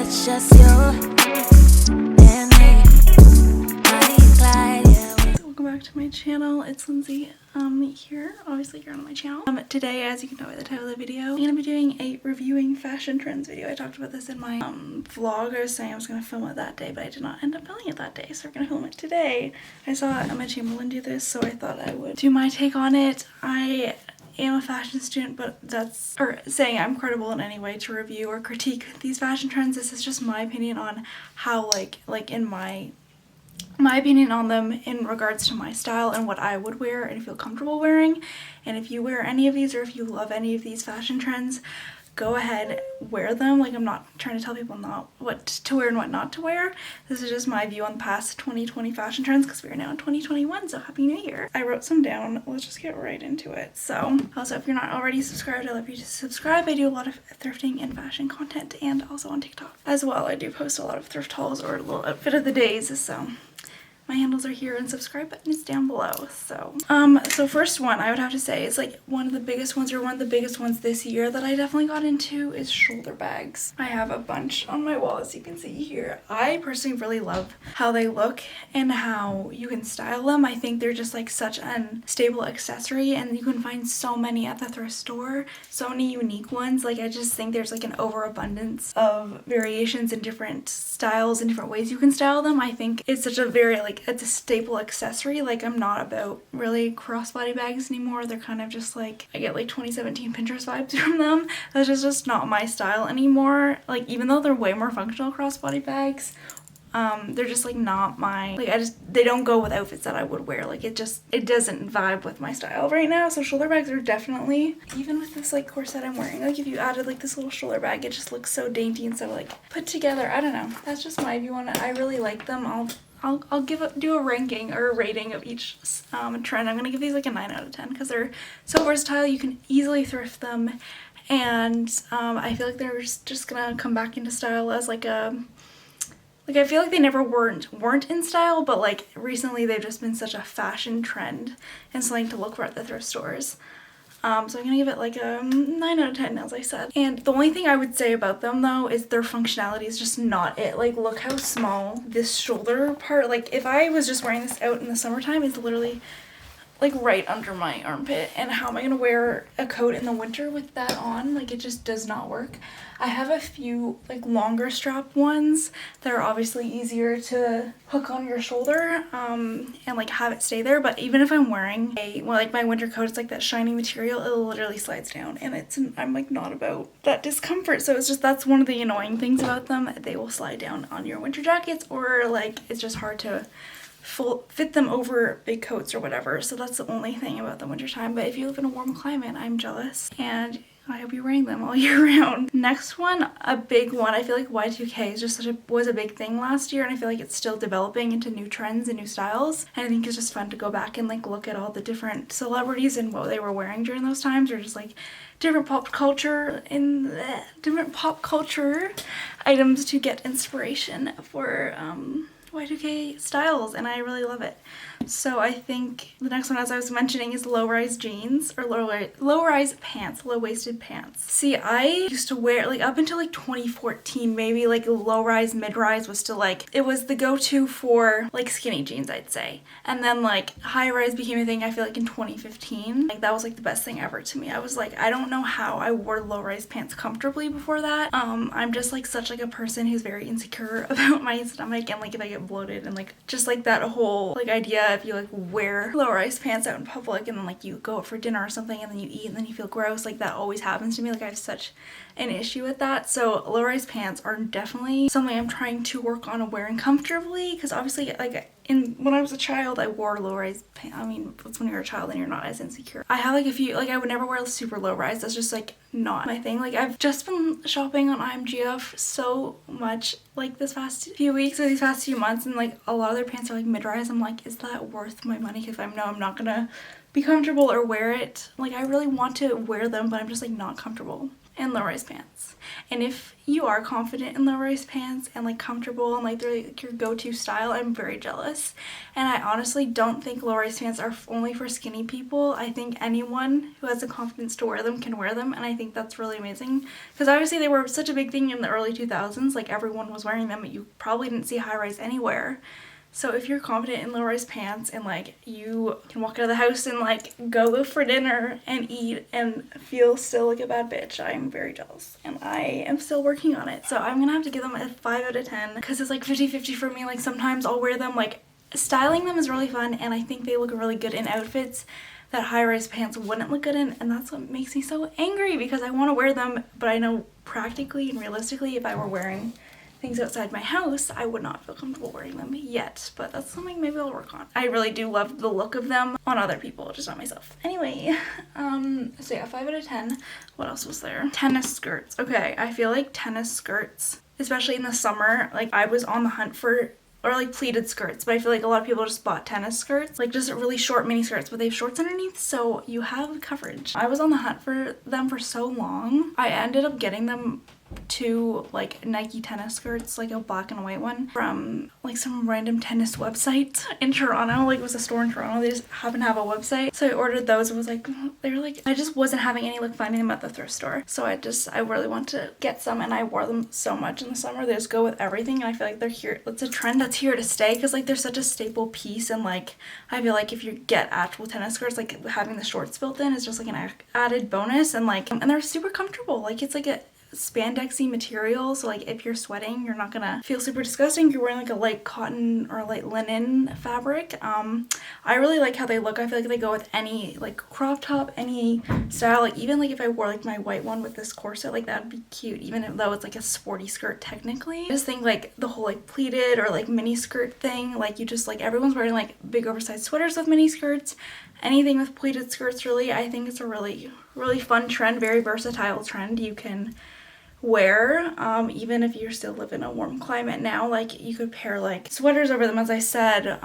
It's just you and me. Welcome back to my channel. It's Lindsay here. Obviously you're on my channel. Today, as you can tell by the title of the video, I'm gonna be doing a reviewing fashion trends video. I talked about this in my vlog. I was saying I was gonna film it that day, but I did not end up filming it that day, so we're gonna film it today. I saw Emma Chamberlain do this, so I thought I would do my take on it. I am a fashion student, but saying I'm credible in any way to review or critique these fashion trends. This is just my opinion on how like in my opinion on them in regards to my style and what I would wear and feel comfortable wearing. And if you wear any of these, or if you love any of these fashion trends, go ahead, wear them. Like, I'm not trying to tell people not what to wear and what not to wear. This is just my view on the past 2020 fashion trends, because we are now in 2021, so happy new year. I wrote some down. Let's just get right into it. So also, if you're not already subscribed, I'd love you to subscribe. I do a lot of thrifting and fashion content, and also on TikTok as well. I do post a lot of thrift hauls or a little outfit of the days, so my handles are here and subscribe button is down below. So first one I would have to say is like one of the biggest ones this year that I definitely got into is shoulder bags. I have a bunch on my wall, as you can see here. I personally really love how they look and how you can style them. I think they're just like such an stable accessory, and you can find so many at the thrift store, so many unique ones. Like, I just think there's like an overabundance of variations and different styles and different ways you can style them. I think it's such a very it's a staple accessory. Like, I'm not about really crossbody bags anymore. They're kind of just like, I get like 2017 Pinterest vibes from them. That's just not my style anymore. Like, even though they're way more functional crossbody bags, they're just like not my, they don't go with outfits that I would wear. Like, it doesn't vibe with my style right now. So shoulder bags are definitely, even with this like corset I'm wearing, like if you added like this little shoulder bag, it just looks so dainty and so like put together. I don't know, that's just my view on it. I really like them. I'll do a ranking or a rating of each trend. I'm gonna give these like a 9 out of 10 because they're so versatile. You can easily thrift them, and I feel like they're just gonna come back into style as like I feel like they never weren't in style, but like recently they've just been such a fashion trend and something to look for at the thrift stores. So I'm gonna give it like a 9 out of 10, as I said. And the only thing I would say about them though is their functionality is just not it. Like, look how small this shoulder part, like if I was just wearing this out in the summertime, it's literally like right under my armpit. And how am I gonna wear a coat in the winter with that on? Like, it just does not work. I have a few like longer strap ones that are obviously easier to hook on your shoulder and like have it stay there, but even if I'm wearing like my winter coat, it's like that shiny material, it literally slides down, and I'm like not about that discomfort. So it's just, that's one of the annoying things about them. They will slide down on your winter jackets, or like it's just hard to fit them over big coats or whatever. So that's the only thing about the winter time. But if you live in a warm climate, I'm jealous, and I hope you're wearing them all year round. Next one, a big one. I feel like Y2K is just was a big thing last year, and I feel like it's still developing into new trends and new styles. And I think it's just fun to go back and like look at all the different celebrities and what they were wearing during those times, or just like different pop culture items to get inspiration for Y2K styles, and I really love it. So I think the next one, as I was mentioning, is low-rise jeans, or low-rise pants, low-waisted pants. See, I used to wear, like up until like 2014 maybe, like low-rise, mid-rise was still like, it was the go-to for like skinny jeans, I'd say. And then like high-rise became a thing, I feel like in 2015. Like, that was like the best thing ever to me. I was like, I don't know how I wore low-rise pants comfortably before that. I'm just like such like a person who's very insecure about my stomach, and like if I get bloated, and like just like that whole like idea, if you like wear low-rise pants out in public and then like you go out for dinner or something and then you eat and then you feel gross, like that always happens to me. Like, I have such an issue with that. So low-rise pants are definitely something I'm trying to work on wearing comfortably, because obviously like when I was a child, I wore low-rise pants. I mean, that's when you're a child and you're not as insecure. I have like a few, like I would never wear super low-rise. That's just like not my thing. Like, I've just been shopping on IMGF so much like this past few weeks or these past few months, and like a lot of their pants are like mid-rise. I'm like, is that worth my money? Because I'm not gonna be comfortable or wear it. Like, I really want to wear them, but I'm just like not comfortable in low-rise pants. And if you are confident in low-rise pants and like comfortable and like they're like your go-to style, I'm very jealous. And I honestly don't think low-rise pants are only for skinny people. I think anyone who has the confidence to wear them can wear them, and I think that's really amazing because obviously they were such a big thing in the early 2000s. Like everyone was wearing them, but you probably didn't see high-rise anywhere. So if you're confident in low-rise pants and like you can walk out of the house and like go for dinner and eat and feel still like a bad bitch, I'm very jealous and I am still working on it. So I'm gonna have to give them a 5 out of 10 because it's like 50-50 for me. Like sometimes I'll wear them, like styling them is really fun and I think they look really good in outfits that high-rise pants wouldn't look good in, and that's what makes me so angry because I want to wear them, but I know practically and realistically if I were wearing things outside my house, I would not feel comfortable wearing them yet, but that's something maybe I'll work on. I really do love the look of them on other people, just not myself. Anyway, so yeah, 5 out of 10. What else was there? Tennis skirts. Okay, I feel like tennis skirts, especially in the summer, like I was on the hunt for, or like pleated skirts, but I feel like a lot of people just bought tennis skirts, like just really short mini skirts, but they have shorts underneath, so you have coverage. I was on the hunt for them for so long. I ended up getting them two like Nike tennis skirts, like a black and a white one from like some random tennis website in Toronto. Like it was a store in Toronto, they just happen to have a website, so I ordered those and was like, they were like, I just wasn't having any luck finding them at the thrift store, so I really want to get some, and I wore them so much in the summer. They just go with everything, and I feel like they're here, it's a trend that's here to stay because like they're such a staple piece, and like I feel like if you get actual tennis skirts, like having the shorts built in is just like an added bonus, and like and they're super comfortable. Like it's like a spandexy material, so like if you're sweating you're not gonna feel super disgusting. You're wearing like a light cotton or light linen fabric. I really like how they look. I feel like they go with any like crop top, any style. Like even like if I wore like my white one with this corset, like that'd be cute, even though it's like a sporty skirt technically. I just think like the whole like pleated or like mini skirt thing, like you just like everyone's wearing like big oversized sweaters with mini skirts. Anything with pleated skirts, really, I think it's a really fun trend, very versatile trend you can wear, even if you still live in a warm climate now. Like you could pair like sweaters over them, as I said,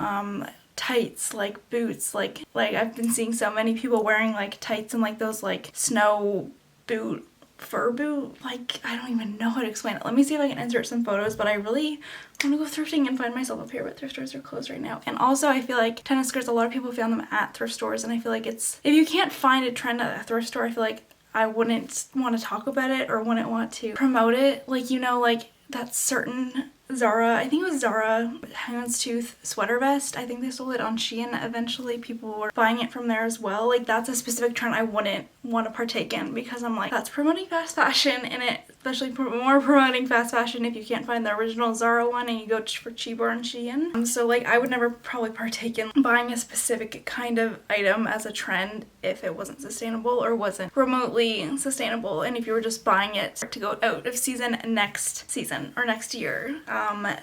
tights, like boots, like I've been seeing so many people wearing like tights and like those like snow boot, fur boot, like I don't even know how to explain it. Let me see if I can insert some photos, but I really want to go thrifting and find myself a pair, but thrift stores are closed right now. And also I feel like tennis skirts, a lot of people found them at thrift stores, and I feel like it's, if you can't find a trend at a thrift store, I feel like I wouldn't want to talk about it or wouldn't want to promote it. Like, you know, like that certain Zara, I think it was Zara houndstooth sweater vest, I think they sold it on Shein eventually. People were buying it from there as well. Like that's a specific trend I wouldn't want to partake in because I'm like, that's promoting fast fashion, and it especially more promoting fast fashion if you can't find the original Zara one and you go for cheaper on Shein. So like I would never probably partake in buying a specific kind of item as a trend if it wasn't sustainable or wasn't remotely sustainable, and if you were just buying it to go out of season next season or next year.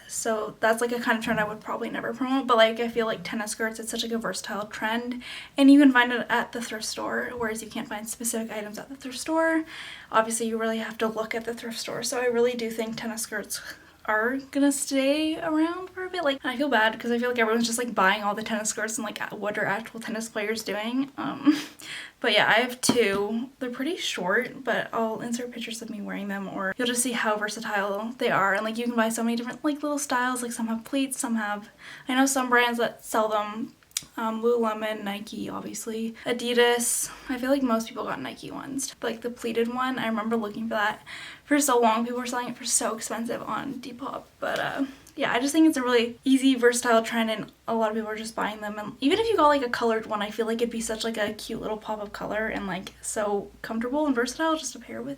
So that's like a kind of trend I would probably never promote, but like I feel like tennis skirts, it's such like a versatile trend and you can find it at the thrift store, whereas you can't find specific items at the thrift store. Obviously you really have to look at the thrift store, so I really do think tennis skirts are gonna stay around for a bit. Like I feel bad because I feel like everyone's just like buying all the tennis skirts and like what are actual tennis players doing. But yeah, I have two. They're pretty short, but I'll insert pictures of me wearing them, or you'll just see how versatile they are. And like you can buy so many different like little styles. Like some have pleats, some have, I know some brands that sell them, Lululemon, Nike, obviously, Adidas. I feel like most people got Nike ones. Like the pleated one, I remember looking for that for so long. People were selling it for so expensive on Depop. But yeah, I just think it's a really easy, versatile trend, and a lot of people are just buying them. And even if you got like a colored one, I feel like it'd be such like a cute little pop of color and like so comfortable and versatile just to pair with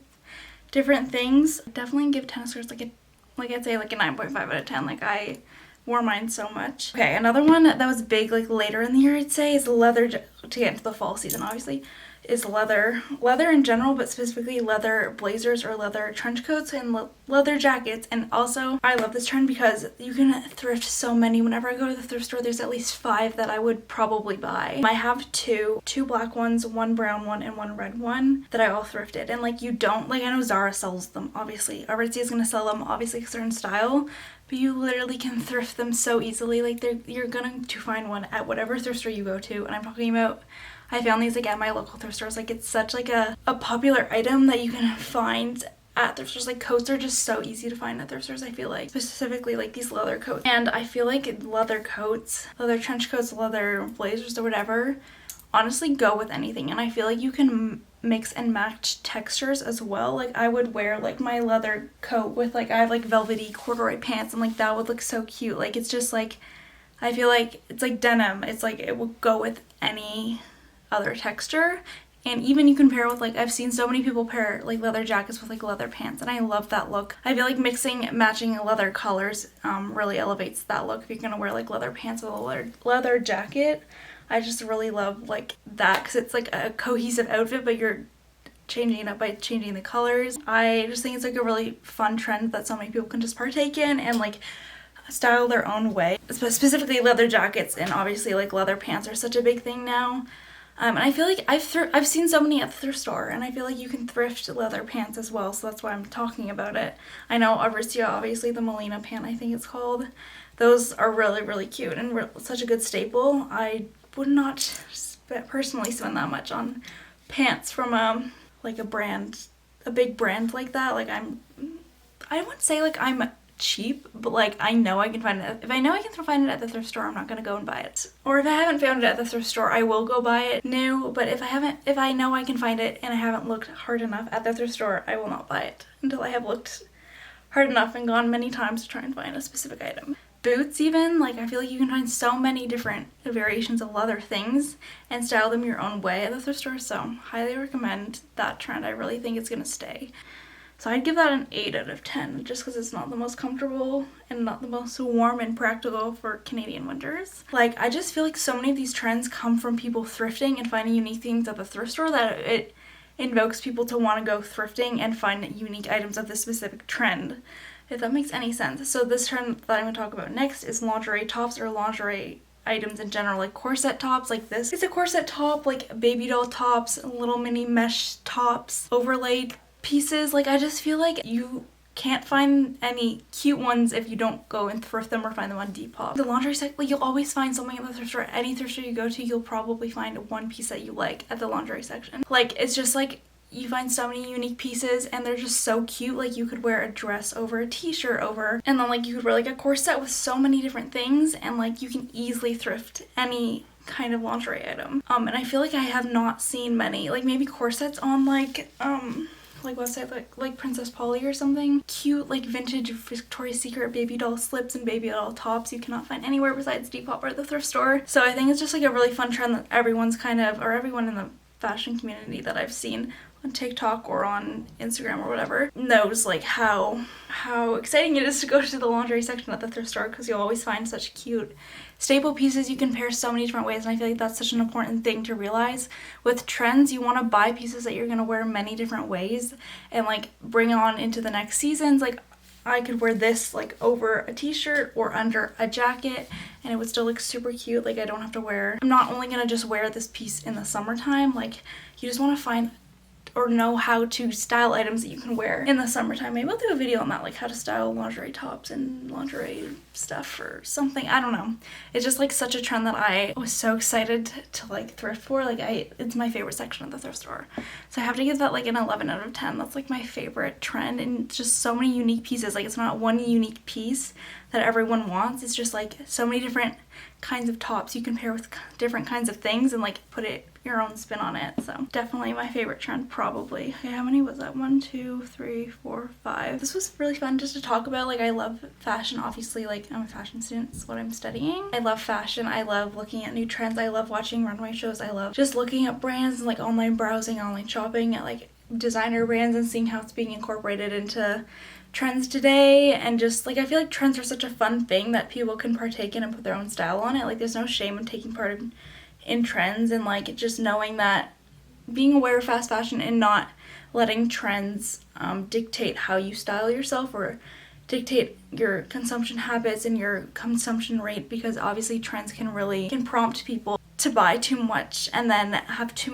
different things. Definitely give tennis skirts like a, like I'd say like a 9.5 out of 10. Like I wore mine so much. Okay, another one that was big like later in the year, I'd say, is leather, to get into the fall season obviously, is leather in general, but specifically leather blazers or leather trench coats and leather jackets. And also I love this trend because you can thrift so many. Whenever I go to the thrift store, there's at least 5 that I would probably buy. I have two black ones, one brown one, and one red one that I all thrifted. And like you don't, like I know Zara sells them obviously, Aritzia is gonna sell them obviously because they're in style, but you literally can thrift them so easily. Like you're going to find one at whatever thrift store you go to, and I'm talking about, I found these like at my local thrift stores. Like it's such like a popular item that you can find at thrift stores. Like coats are just so easy to find at thrift stores, I feel like, specifically like these leather coats. And I feel like leather coats, leather trench coats, leather blazers or whatever, honestly go with anything. And I feel like you can mix and match textures as well. Like I would wear like my leather coat with like, I have like velvety corduroy pants, and like that would look so cute. Like it's just like, I feel like it's like denim. It's like it will go with any other texture. And even you can pair with like, I've seen so many people pair like leather jackets with like leather pants, and I love that look. I feel like mixing matching leather colors really elevates that look. If you're gonna wear like leather pants with a leather jacket, I just really love like that, because it's like a cohesive outfit, but you're changing it up by changing the colors. I just think it's like a really fun trend that so many people can just partake in and like style their own way. Specifically leather jackets, and obviously like leather pants are such a big thing now. And I feel like I've seen so many at the thrift store, and I feel like you can thrift leather pants as well, so that's why I'm talking about it. I know Aricia, obviously the Molina pant, I think it's called. Those are really, really cute and such a good staple. I would not personally spend that much on pants from like a brand, a big brand like that. Like I wouldn't say like I'm cheap, but like I know I can find it. If I know I can find it at the thrift store, I'm not gonna go and buy it. Or if I haven't found it at the thrift store, I will go buy it new. But if I know I can find it and I haven't looked hard enough at the thrift store, I will not buy it until I have looked hard enough and gone many times to try and find a specific item. Boots even, like I feel like you can find so many different variations of leather things and style them your own way at the thrift store, so highly recommend that trend. I really think it's gonna stay. So I'd give that an 8 out of 10, just because it's not the most comfortable and not the most warm and practical for Canadian winters. Like, I just feel like so many of these trends come from people thrifting and finding unique things at the thrift store that it invokes people to want to go thrifting and find unique items of this specific trend, if that makes any sense. So this trend that I'm going to talk about next is lingerie tops, or lingerie items in general, like corset tops. Like this is a corset top, like baby doll tops, little mini mesh tops, overlaid pieces. Like I just feel like you can't find any cute ones if you don't go and thrift them or find them on Depop. The lingerie section, like you'll always find something at the thrift store. Any thrift store you go to, you'll probably find one piece that you like at the lingerie section. Like it's just like you find so many unique pieces and they're just so cute. Like you could wear a dress over a t-shirt over, and then like you could wear like a corset with so many different things, and like you can easily thrift any kind of lingerie item. And I feel like I have not seen many, like maybe corsets on like website like Princess Polly or something. Cute like vintage Victoria's Secret baby doll slips and baby doll tops you cannot find anywhere besides Depop or the thrift store. So I think it's just like a really fun trend that everyone in the fashion community that I've seen on TikTok or on Instagram or whatever knows like how exciting it is to go to the lingerie section at the thrift store, because you'll always find such cute staple pieces you can pair so many different ways. And I feel like that's such an important thing to realize with trends. You want to buy pieces that you're going to wear many different ways and like bring on into the next seasons. Like I could wear this like over a t-shirt or under a jacket and it would still look super cute. Like I'm not only gonna just wear this piece in the summertime. Like you just want to find or know how to style items that you can wear in the summertime. Maybe I'll do a video on that, like how to style lingerie tops and lingerie stuff or something. I don't know. It's just like such a trend that I was so excited to like thrift for. Like it's my favorite section of the thrift store. So I have to give that like an 11 out of 10. That's like my favorite trend, and just so many unique pieces. Like it's not one unique piece that everyone wants. It's just like so many different kinds of tops you can pair with different kinds of things and like put your own spin on it. So definitely my favorite trend, probably. Okay, how many was that? 1, 2, 3, 4, 5. This was really fun just to talk about. Like I love fashion, obviously. Like I'm a fashion student, it's what I'm studying. I love fashion. I love looking at new trends. I love watching runway shows. I love just looking at brands and like online browsing, online shopping at like designer brands and seeing how it's being incorporated into trends today. And just like I feel like trends are such a fun thing that people can partake in and put their own style on it. Like there's no shame in taking part in trends, and like just knowing that being aware of fast fashion and not letting trends dictate how you style yourself or dictate your consumption habits and your consumption rate, because obviously trends can prompt people to buy too much and then have too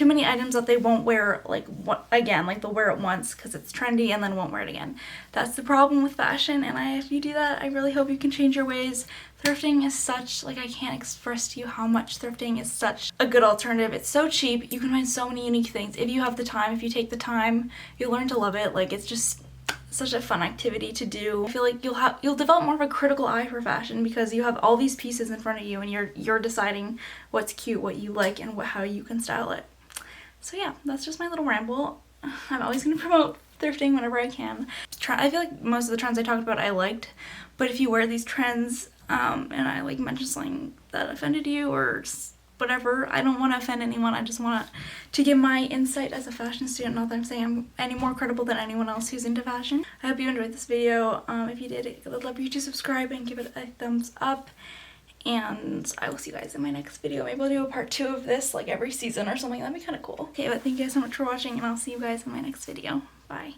many items that they won't wear, like, again, like they'll wear it once because it's trendy and then won't wear it again. That's the problem with fashion, and if you do that, I really hope you can change your ways. Thrifting is such, like, I can't express to you how much thrifting is such a good alternative. It's so cheap. You can find so many unique things. If you have the time, if you take the time, you'll learn to love it. Like, it's just such a fun activity to do. I feel like you'll develop more of a critical eye for fashion because you have all these pieces in front of you and you're deciding what's cute, what you like, and how you can style it. So yeah, that's just my little ramble. I'm always going to promote thrifting whenever I can. I feel like most of the trends I talked about I liked, but if you wear these trends and I like mentioned something that offended you or whatever, I don't want to offend anyone. I just want to give my insight as a fashion student. Not that I'm saying I'm any more credible than anyone else who's into fashion. I hope you enjoyed this video. If you did, I would love you to subscribe and give it a thumbs up. And I will see you guys in my next video. Maybe I'll do a part 2 of this, like every season or something. That'd be kind of cool. Okay, but thank you guys so much for watching, and I'll see you guys in my next video. Bye.